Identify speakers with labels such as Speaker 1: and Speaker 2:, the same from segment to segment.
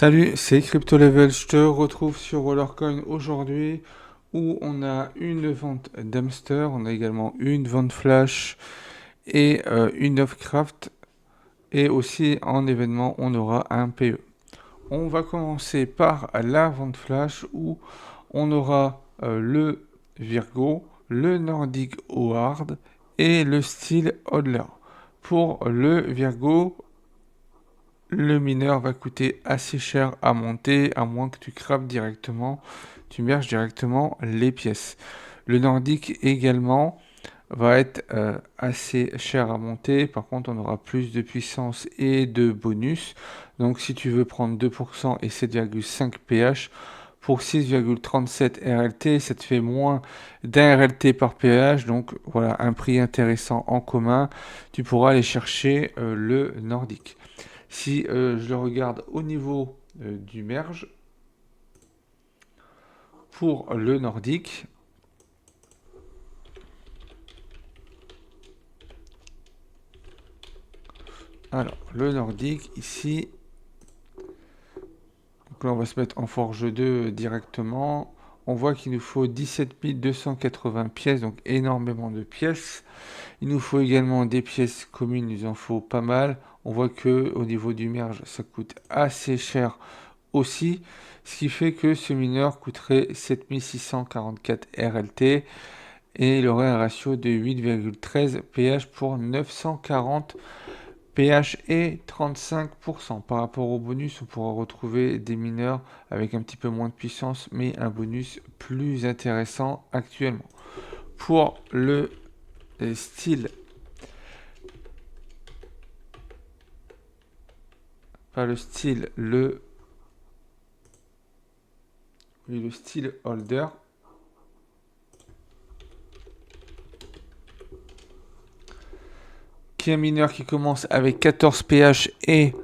Speaker 1: Salut, c'est Crypto Level. Je te retrouve sur Rollercoin aujourd'hui où on a une vente d'hamster, on a également une vente flash et une Lovecraft et aussi en événement on aura un PE. On va commencer par la vente flash où on aura le Virgo, le Nordic Howard et le Steel Hodler. Pour le Virgo, le mineur va coûter assez cher à monter, à moins que tu craftes directement, tu merges directement les pièces. Le nordique également va être assez cher à monter, par contre on aura plus de puissance et de bonus. Donc si tu veux prendre 2% et 7,5 pH, pour 6,37 RLT, ça te fait moins d'un RLT par pH, donc voilà un prix intéressant en commun. Tu pourras aller chercher le nordique. Si je le regarde au niveau du merge, pour le nordique, alors le nordique ici, donc là on va se mettre en forge 2 directement. On voit qu'il nous faut 17 280 pièces, donc énormément de pièces. Il nous faut également des pièces communes, il nous en faut pas mal. On voit que au niveau du merge, ça coûte assez cher aussi, ce qui fait que ce mineur coûterait 7644 RLT. Et il aurait un ratio de 8,13 pH pour 940 pH et 35%. Par rapport au bonus, on pourra retrouver des mineurs avec un petit peu moins de puissance, mais un bonus plus intéressant actuellement. Pour le style, pas le style, le style holder, qui est un mineur qui commence avec 14 pH et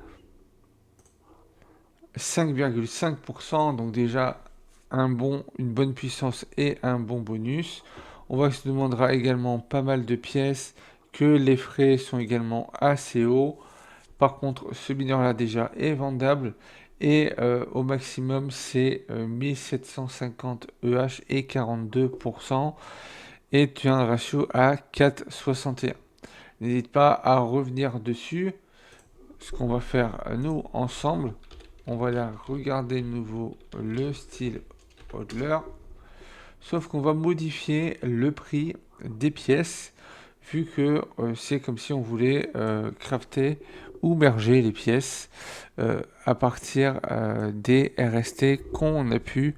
Speaker 1: 5,5%, donc déjà une bonne puissance et un bon bonus. On voit que ça demandera également pas mal de pièces, que les frais sont également assez hauts. Par contre, ce mineur-là déjà est vendable et au maximum c'est 1750 EH et 42% et tu as un ratio à 4,61. N'hésite pas à revenir dessus. Ce qu'on va faire nous ensemble, on va aller regarder de nouveau le style Hodler, sauf qu'on va modifier le prix des pièces, vu que c'est comme si on voulait crafter ou merger les pièces à partir des RST qu'on a pu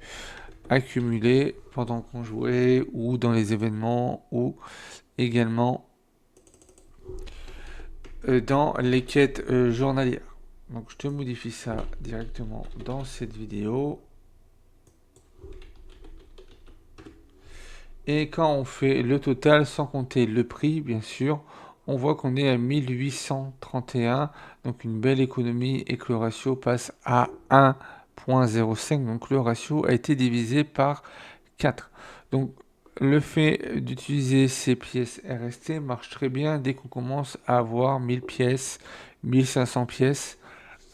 Speaker 1: accumuler pendant qu'on jouait ou dans les événements ou également dans les quêtes journalières. Donc je te modifie ça directement dans cette vidéo. Et quand on fait le total, sans compter le prix, bien sûr, on voit qu'on est à 1831, donc une belle économie et que le ratio passe à 1,05. Donc le ratio a été divisé par 4. Donc le fait d'utiliser ces pièces RST marche très bien dès qu'on commence à avoir 1000 pièces, 1500 pièces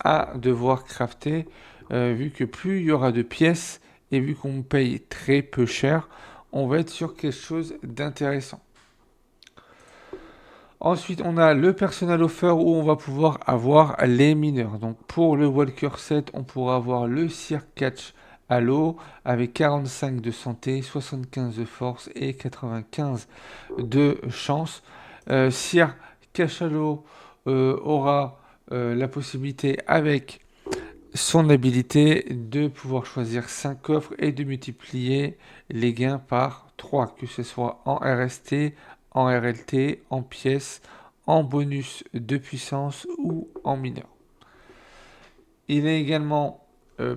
Speaker 1: à devoir crafter, vu que plus il y aura de pièces et vu qu'on paye très peu cher, on va être sur quelque chose d'intéressant. Ensuite, on a le personal offer où on va pouvoir avoir les mineurs. Donc pour le Walker 7, on pourra avoir le Seer Catch à l'eau avec 45 de santé, 75 de force et 95 de chance. Seer Catch à l'eau aura la possibilité avec son habilité de pouvoir choisir 5 coffres et de multiplier les gains par 3, que ce soit en RST, en RLT, en pièces, en bonus de puissance ou en mineur. Il a également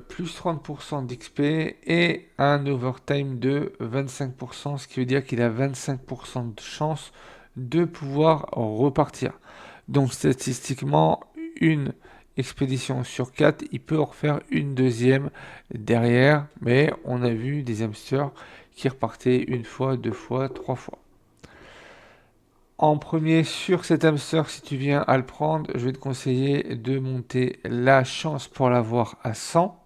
Speaker 1: plus 30% d'XP et un overtime de 25%, ce qui veut dire qu'il a 25% de chance de pouvoir repartir. Donc statistiquement, une expédition sur 4, il peut en refaire une deuxième derrière, mais on a vu des hamsters qui repartaient une fois, deux fois, trois fois. En premier, sur cet hamster, si tu viens à le prendre, je vais te conseiller de monter la chance pour l'avoir à 100.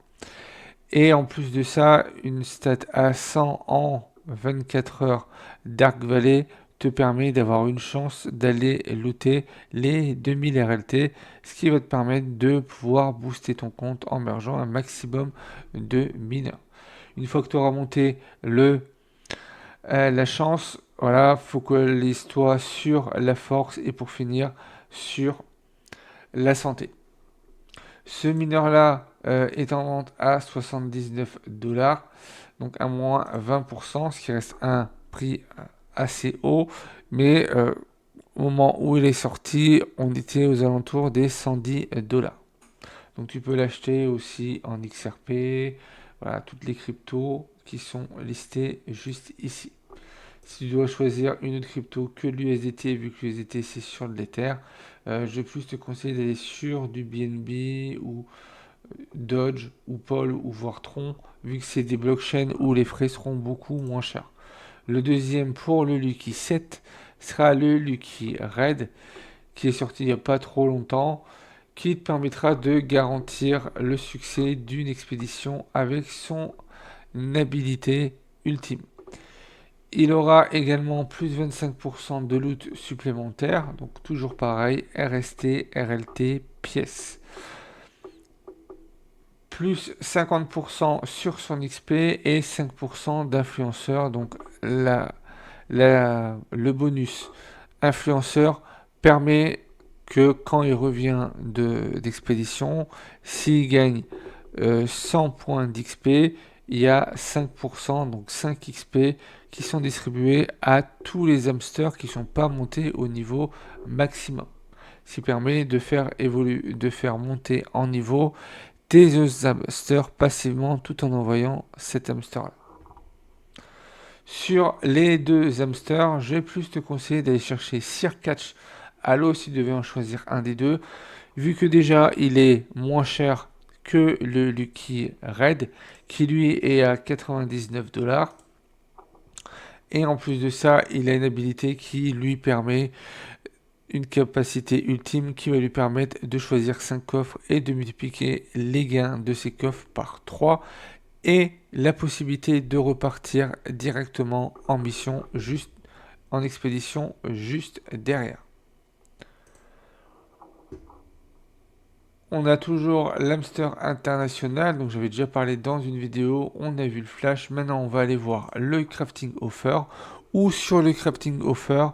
Speaker 1: Et en plus de ça, une stat à 100 en 24 heures Dark Valley te permet d'avoir une chance d'aller looter les 2000 RLT, ce qui va te permettre de pouvoir booster ton compte en mergeant un maximum de mineurs. Une fois que tu auras monté la chance, voilà, faut que l'histoire sur la force et pour finir sur la santé. Ce mineur-là est en vente à 79$, donc à moins 20%, ce qui reste un prix assez haut, mais au moment où il est sorti, on était aux alentours des 110$. Donc tu peux l'acheter aussi en XRP, voilà, toutes les cryptos qui sont listées juste ici. Si tu dois choisir une autre crypto que l'USDT, vu que l'USDT c'est sur de l'Ether, je vais plus te conseiller d'aller sur du BNB ou Dodge ou Pol ou voire Tron, vu que c'est des blockchains où les frais seront beaucoup moins chers. Le deuxième pour le Lucky 7 sera le Lucky Red, qui est sorti il n'y a pas trop longtemps, qui te permettra de garantir le succès d'une expédition avec son habilité ultime. Il aura également plus de 25% de loot supplémentaire, donc toujours pareil, RST, RLT, pièces. Plus 50% sur son XP et 5% d'influenceur, donc le bonus influenceur permet que quand il revient d'expédition, s'il gagne 100 points d'XP, il y a 5%, donc 5 XP, qui sont distribués à tous les hamsters qui ne sont pas montés au niveau maximum. Ce qui permet de faire évoluer, de faire monter en niveau tes hamsters passivement tout en envoyant cet hamster-là. Sur les deux hamsters, je vais plus te conseiller d'aller chercher Catch à l'eau si tu devais en choisir un des deux, vu que déjà il est moins cher que le Lucky Red, qui lui est à 99$. Et en plus de ça, il a une habilité qui lui permet une capacité ultime qui va lui permettre de choisir 5 coffres et de multiplier les gains de ces coffres par 3 et la possibilité de repartir directement en mission juste en expédition juste derrière. On a toujours l'hamster international, donc j'avais déjà parlé dans une vidéo, on a vu le flash, maintenant on va aller voir le crafting offer, ou sur le crafting offer,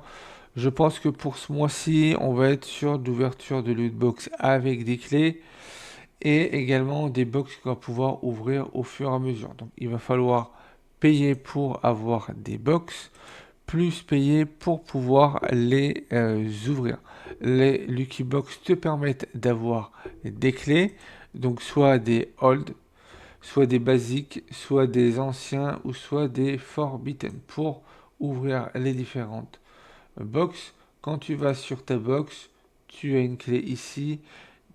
Speaker 1: je pense que pour ce mois-ci, on va être sur d'ouverture de loot box avec des clés, et également des box qu'on va pouvoir ouvrir au fur et à mesure. Donc il va falloir payer pour avoir des box, plus payer pour pouvoir les ouvrir. Les Lucky Box te permettent d'avoir des clés, donc soit des hold, soit des basiques, soit des anciens ou soit des forbidden pour ouvrir les différentes box. Quand tu vas sur ta box, tu as une clé ici.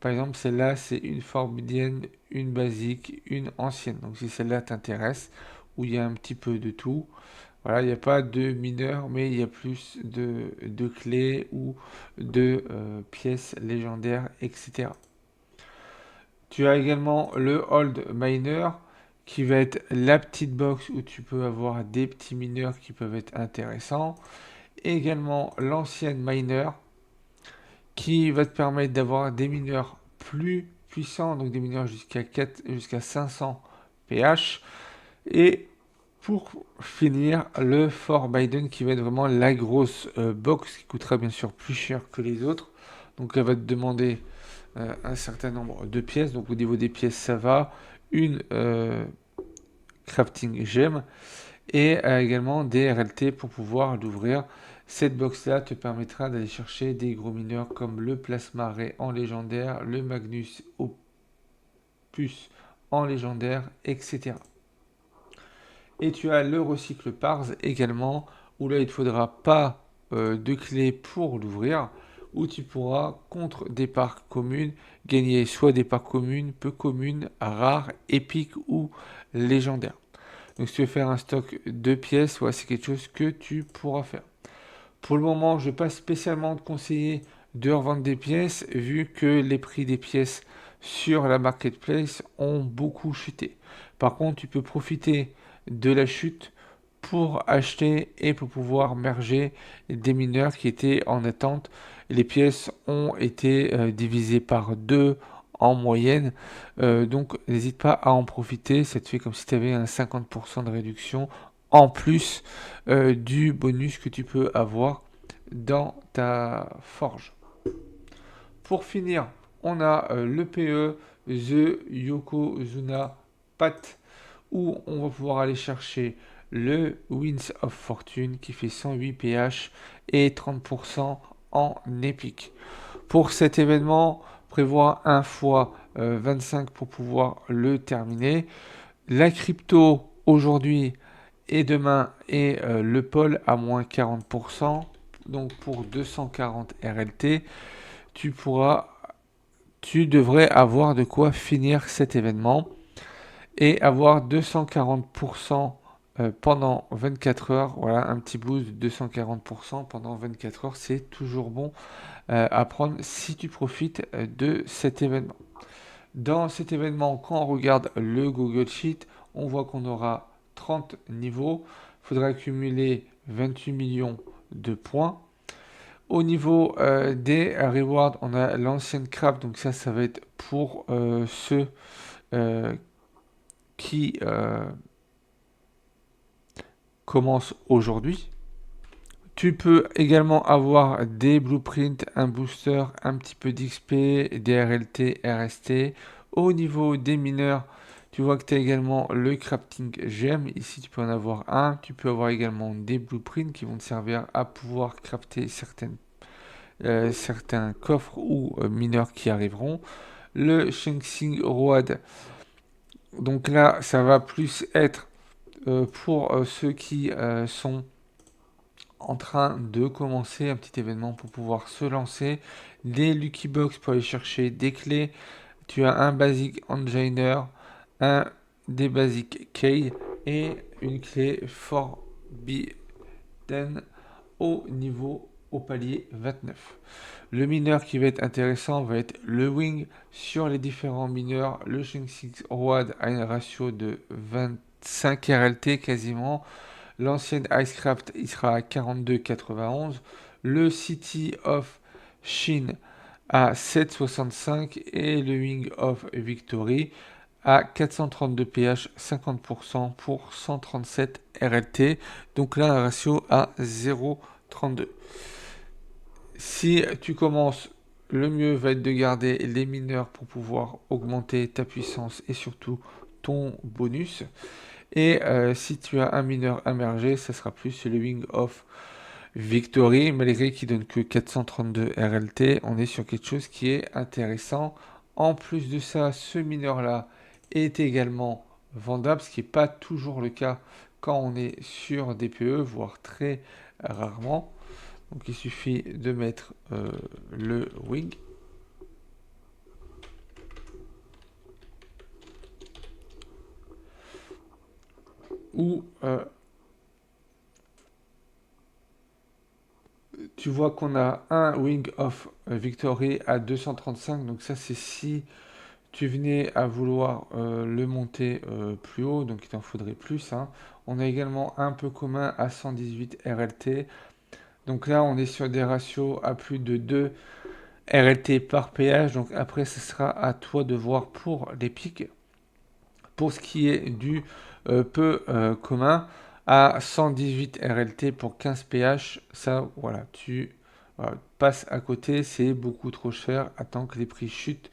Speaker 1: Par exemple, celle-là, c'est une forbidden, une basique, une ancienne. Donc si celle-là t'intéresse, où il y a un petit peu de tout, voilà, il n'y a pas de mineurs, mais il y a plus de clés ou de pièces légendaires, etc. Tu as également le Hold Miner, qui va être la petite box où tu peux avoir des petits mineurs qui peuvent être intéressants. Également l'ancienne Miner, qui va te permettre d'avoir des mineurs plus puissants, donc des mineurs jusqu'à 500 pH. Et pour finir, le Fort Biden qui va être vraiment la grosse box qui coûtera bien sûr plus cher que les autres. Donc elle va te demander un certain nombre de pièces. Donc au niveau des pièces, ça va. Une crafting gem et également des RLT pour pouvoir l'ouvrir. Cette box-là te permettra d'aller chercher des gros mineurs comme le Plasma Ray en légendaire, le Magnus Opus en légendaire, etc. Et tu as le recycle Pars également, où là il ne te faudra pas de clé pour l'ouvrir, où tu pourras, contre des parts communes, gagner soit des parts communes, peu communes, rares, épiques ou légendaires. Donc si tu veux faire un stock de pièces, ouais, c'est quelque chose que tu pourras faire. Pour le moment, je ne vais pas spécialement te conseiller de revendre des pièces vu que les prix des pièces sur la marketplace ont beaucoup chuté. Par contre, tu peux profiter de la chute pour acheter et pour pouvoir merger des mineurs qui étaient en attente. Les pièces ont été divisées par deux en moyenne. Donc n'hésite pas à en profiter. Ça te fait comme si tu avais un 50% de réduction en plus du bonus que tu peux avoir dans ta forge. Pour finir, on a le PE, The Yokozuna Pat, où on va pouvoir aller chercher le Winds of Fortune qui fait 108 pH et 30% en épique. Pour cet événement, prévoit 1 fois 25 pour pouvoir le terminer. La crypto aujourd'hui et demain est le pôle à moins 40%. Donc pour 240 RLT, tu pourras, tu devrais avoir de quoi finir cet événement et avoir 240% pendant 24 heures. Voilà, un petit boost de 240% pendant 24 heures, c'est toujours bon à prendre si tu profites de cet événement. Dans cet événement, quand on regarde le Google Sheet, on voit qu'on aura 30 niveaux. Il faudra accumuler 28 millions de points. Au niveau des rewards, on a l'ancienne craft, donc ça va être pour ceux euh, qui commencent aujourd'hui. Tu peux également avoir des blueprints, un booster, un petit peu d'XP, des RLT, RST. Au niveau des mineurs, tu vois que tu as également le crafting gem. Ici, tu peux en avoir un. Tu peux avoir également des blueprints qui vont te servir à pouvoir crafter certains coffres ou mineurs qui arriveront. Le Shenzhen Road, donc là, ça va plus être pour ceux qui sont en train de commencer un petit événement pour pouvoir se lancer. Des Lucky Box pour aller chercher des clés. Tu as un Basic Engineer, un des Basic Key et une clé Forbidden au palier 29. Le mineur qui va être intéressant va être le Wing. Sur les différents mineurs, le Shenzhen Road a un ratio de 25 RLT quasiment. L'ancienne Icecraft, il sera à 42,91. Le City of Shin à 7,65 et le Wing of Victory à 432 pH, 50% pour 137 RLT. Donc là, un ratio à 0,32. Si tu commences, le mieux va être de garder les mineurs pour pouvoir augmenter ta puissance et surtout ton bonus. Et si tu as un mineur immergé, ça sera plus le Wing of Victory, malgré qu'il donne que 432 RLT, on est sur quelque chose qui est intéressant. En plus de ça, ce mineur-là est également vendable, ce qui n'est pas toujours le cas quand on est sur des PE, voire très rarement. Donc il suffit de mettre le Wing. Ou tu vois qu'on a un Wing of Victory à 235, donc ça c'est si tu venais à vouloir le monter plus haut, donc il t'en faudrait plus, hein. On a également un peu commun à 118 RLT, donc là on est sur des ratios à plus de 2 RLT par péage, donc après ce sera à toi de voir pour les pics. Pour ce qui est du peu commun, à 118 RLT pour 15 pH, ça, voilà, tu passes à côté, c'est beaucoup trop cher. Attends que les prix chutent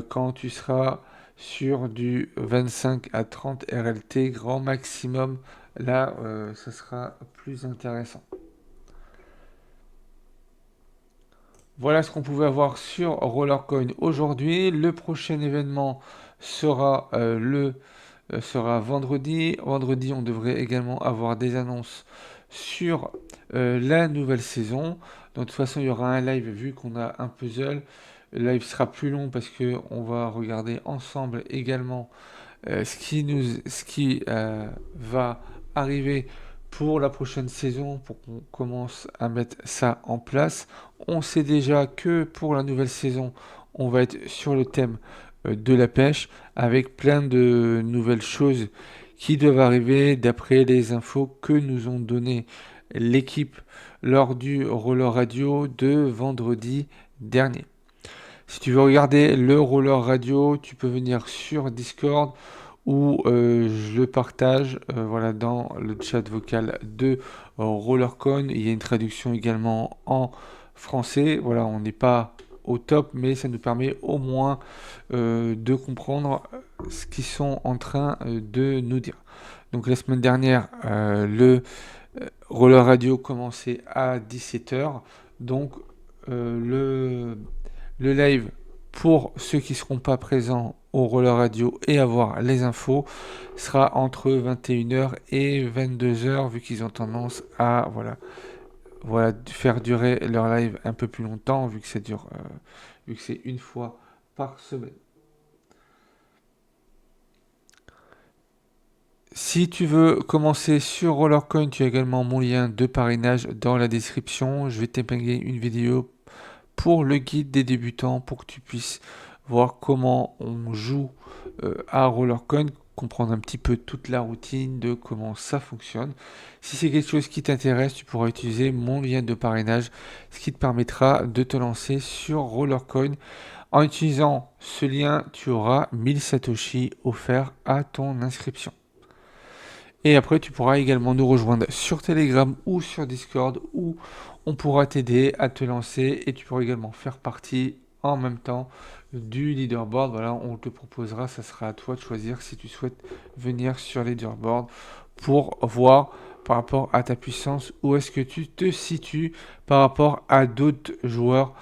Speaker 1: quand tu seras sur du 25 à 30 RLT grand maximum. Là, ça sera plus intéressant. Voilà ce qu'on pouvait avoir sur Rollercoin aujourd'hui. Le prochain événement sera sera vendredi. Vendredi, on devrait également avoir des annonces sur la nouvelle saison. Donc, de toute façon, il y aura un live vu qu'on a un puzzle. Le live sera plus long parce que on va regarder ensemble également ce qui va arriver pour la prochaine saison, pour qu'on commence à mettre ça en place. On sait déjà que pour la nouvelle saison, on va être sur le thème de la pêche avec plein de nouvelles choses qui doivent arriver d'après les infos que nous ont donné l'équipe lors du roller radio de vendredi dernier. Si tu veux regarder le roller radio, tu peux venir sur Discord où je le partage voilà, dans le chat vocal de RollerCon. Il y a une traduction également en français. Voilà, on n'est pas au top, mais ça nous permet au moins de comprendre ce qu'ils sont en train de nous dire. Donc la semaine dernière, le roller radio commençait à 17h. Donc le live pour ceux qui ne seront pas présents au roller radio et avoir les infos sera entre 21h et 22h vu qu'ils ont tendance à faire durer leur live un peu plus longtemps vu que ça dure vu que c'est une fois par semaine. Si tu veux commencer sur RollerCoin, tu as également mon lien de parrainage dans la description. Je vais t'épingler une vidéo pour le guide des débutants pour que tu puisses voir comment on joue à RollerCoin, comprendre un petit peu toute la routine de comment ça fonctionne. Si c'est quelque chose qui t'intéresse, tu pourras utiliser mon lien de parrainage, ce qui te permettra de te lancer sur RollerCoin. En utilisant ce lien, tu auras 1000 Satoshi offerts à ton inscription. Et après, tu pourras également nous rejoindre sur Telegram ou sur Discord où on pourra t'aider à te lancer et tu pourras également faire partie en même temps du leaderboard. Voilà, on te proposera, ça sera à toi de choisir si tu souhaites venir sur le leaderboard pour voir par rapport à ta puissance où est-ce que tu te situes par rapport à d'autres joueurs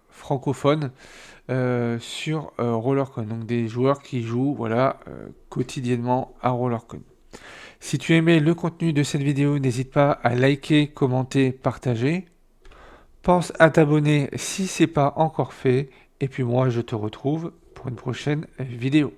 Speaker 1: francophones sur RollerCon. Donc des joueurs qui jouent voilà, quotidiennement à RollerCon. Si tu aimais le contenu de cette vidéo, n'hésite pas à liker, commenter, partager. Pense à t'abonner si ce n'est pas encore fait. Et puis moi, je te retrouve pour une prochaine vidéo.